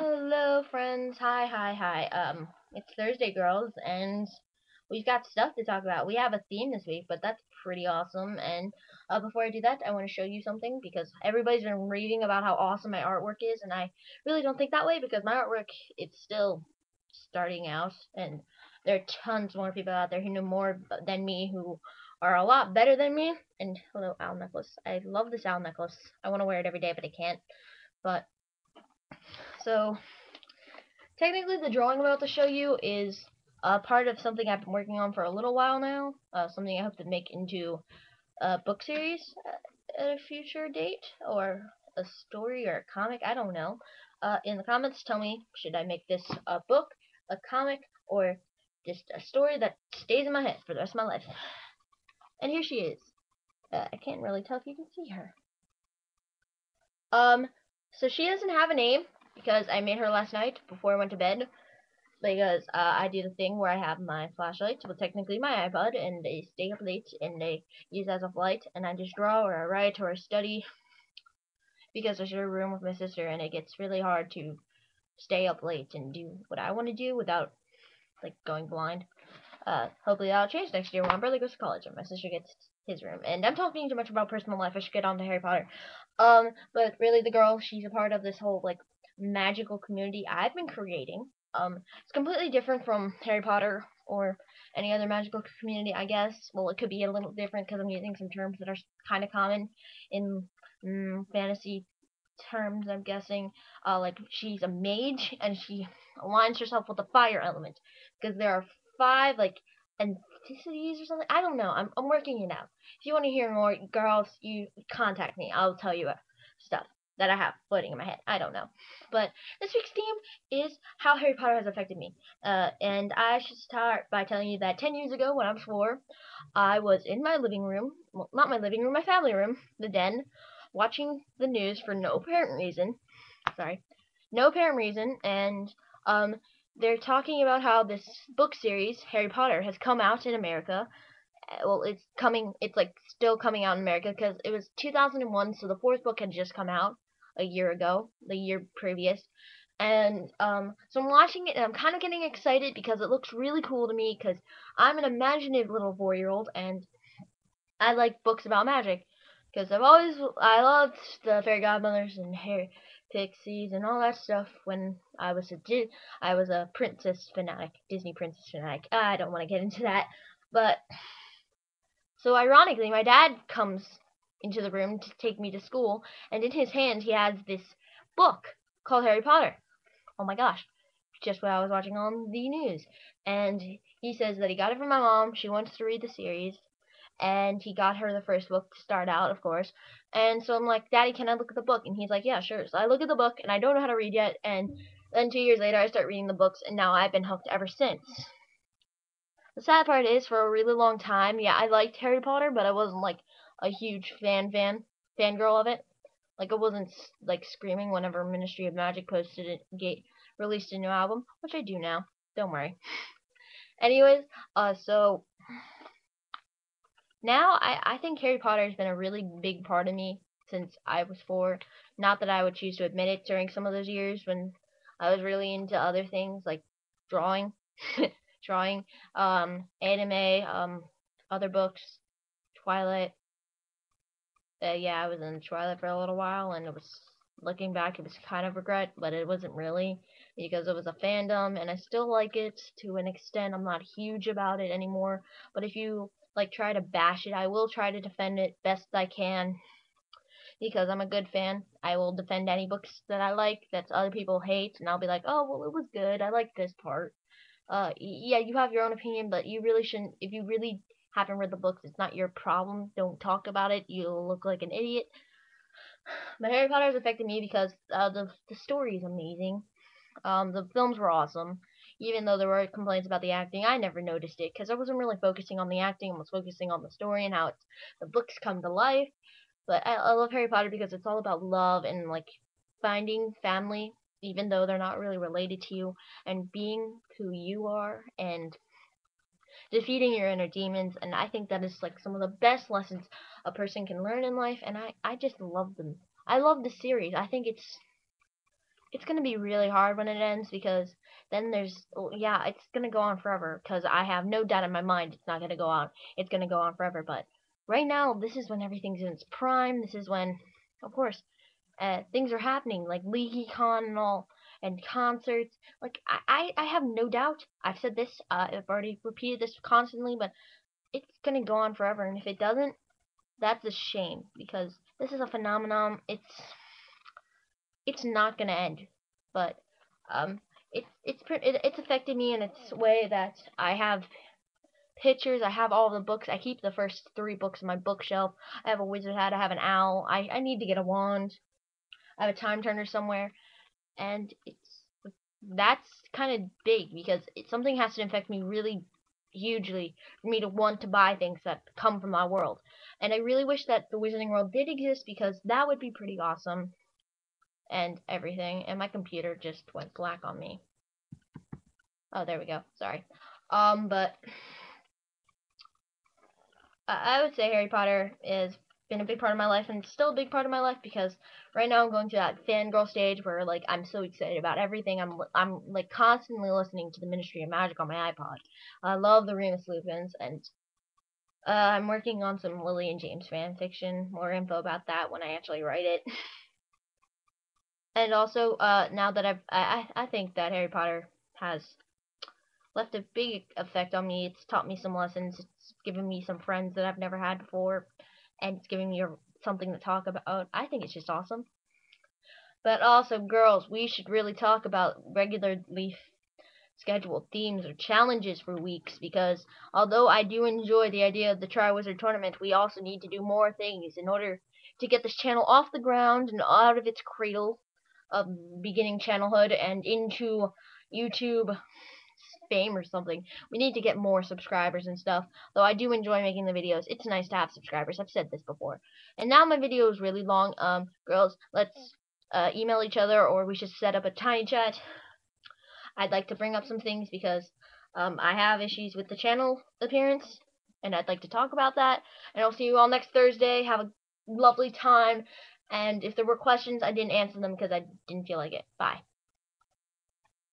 Hello, friends. Hi. It's Thursday, girls, and we've got stuff to talk about. We have a theme this week, but that's pretty awesome. And before I do that, I want to show you something because everybody's been reading about how awesome my artwork is, and I really don't think that way because my artwork it's still starting out, and there are tons more people out there who know more than me who are a lot better than me. And hello, owl necklace. I love this owl necklace. I want to wear it every day, but I can't. But so technically, the drawing I'm about to show you is a part of something I've been working on for a little while now. Something I hope to make into a book series at a future date, or a story or a comic. I don't know. In the comments, tell me, should I make this a book, a comic, or just a story that stays in my head for the rest of my life? And here she is. I can't really tell if you can see her. Um, so she doesn't have a name because I made her last night before I went to bed. Because I do the thing where I have my flashlight, well, technically my iPod, and they stay up late and they use as a light, and I just draw or I write or I study because I share a room with my sister, and it gets really hard to stay up late and do what I want to do without like going blind. Hopefully that'll change next year when my brother goes to college and my sister gets his room. And I'm talking too much about personal life. I should get on to Harry Potter. But really, the girl, she's a part of this whole like magical community I've been creating. It's completely different from Harry Potter or any other magical community, I guess. Well, it could be a little different because I'm using some terms that are kind of common in fantasy terms, I'm guessing. Like she's a mage and she aligns herself with the fire element because there are five like enticities or something. I don't know. I'm working it out. If you want to hear more, girls, you contact me. I'll tell you stuff that I have floating in my head. I don't know. But this week's theme is how Harry Potter has affected me. And I should start by telling you that 10 years ago, when I was 4, I was in my living room. Well, not my living room, my family room, the den, watching the news for no apparent reason. Sorry. No apparent reason. And they're talking about how this book series, Harry Potter, has come out in America. Well, it's like still coming out in America because it was 2001, so the fourth book had just come out a year ago, the year previous. And so I'm watching it and I'm kind of getting excited because it looks really cool to me because I'm an imaginative little 4-year-old and I like books about magic because I loved the fairy godmothers and Harry pixies and all that stuff when I was a princess fanatic, Disney princess fanatic. I don't want to get into that, but so ironically, my dad comes into the room to take me to school, and in his hand he has this book called Harry Potter. Oh my gosh, just what I was watching on the news. And he says that he got it from my mom. She wants to read the series, and he got her the first book to start out, of course. And so I'm like, Daddy, can I look at the book? And he's like, yeah, sure. So I look at the book, and I don't know how to read yet. And then 2 years later, I start reading the books, and now I've been hooked ever since. The sad part is, for a really long time, yeah, I liked Harry Potter, but I wasn't like a huge fangirl of it. Like I wasn't like screaming whenever Ministry of Magic released a new album, which I do now. Don't worry. Anyways, so now I think Harry Potter has been a really big part of me since I was 4. Not that I would choose to admit it during some of those years when I was really into other things like drawing, drawing, anime, other books, Twilight. Yeah, I was in Twilight for a little while, and it was looking back, it was kind of regret, but it wasn't really because it was a fandom, and I still like it to an extent. I'm not huge about it anymore, but if you like try to bash it, I will try to defend it best I can because I'm a good fan. I will defend any books that I like that other people hate, and I'll be like, oh well, it was good. I like this part. Yeah, you have your own opinion, but you really shouldn't. If you really haven't read the books, it's not your problem. Don't talk about it. You'll look like an idiot. But Harry Potter has affected me because the story is amazing. The films were awesome. Even though there were complaints about the acting, I never noticed it because I wasn't really focusing on the acting. I was focusing on the story and how the books come to life. But I love Harry Potter because it's all about love and like finding family, even though they're not really related to you, and being who you are and defeating your inner demons. And I think that is like some of the best lessons a person can learn in life. And I just love them. I love the series. I think it's gonna be really hard when it ends, because then there's, yeah, it's gonna go on forever, because I have no doubt in my mind it's not gonna go on. It's gonna go on forever. But right now, this is when everything's in its prime. This is when, of course, things are happening, like LeakyCon and all, and concerts. Like, I have no doubt. I've said this. I've already repeated this constantly, but it's gonna go on forever. And if it doesn't, that's a shame, because this is a phenomenon. It's not gonna end. But um, it's affected me in its way that I have pictures. I have all the books. I keep the first 3 books in my bookshelf. I have a wizard hat. I have an owl. I need to get a wand. I have a time turner somewhere, and that's kind of big, because something has to affect me really hugely for me to want to buy things that come from my world. And I really wish that the Wizarding World did exist, because that would be pretty awesome and everything. And my computer just went black on me. Oh, there we go. Sorry. But I would say Harry Potter has been a big part of my life, and it's still a big part of my life, because right now I'm going through that fangirl stage where, like, I'm so excited about everything. I'm like constantly listening to the Ministry of Magic on my iPod. I love the Remus Lupins, and I'm working on some Lily and James fan fiction. More info about that when I actually write it. And also, now that I think that Harry Potter has left a big effect on me. It's taught me some lessons. It's given me some friends that I've never had before, and it's giving me something to talk about. I think it's just awesome. But also, girls, we should really talk about regularly scheduled themes or challenges for weeks, because although I do enjoy the idea of the Triwizard Tournament, we also need to do more things in order to get this channel off the ground and out of its cradle of beginning channelhood and into YouTube fame or something. We need to get more subscribers and stuff. Though I do enjoy making the videos. It's nice to have subscribers. I've said this before. And now my video is really long. Girls, let's email each other, or we should set up a tiny chat. I'd like to bring up some things, because I have issues with the channel appearance, and I'd like to talk about that. And I'll see you all next Thursday. Have a lovely time. And if there were questions, I didn't answer them because I didn't feel like it. Bye.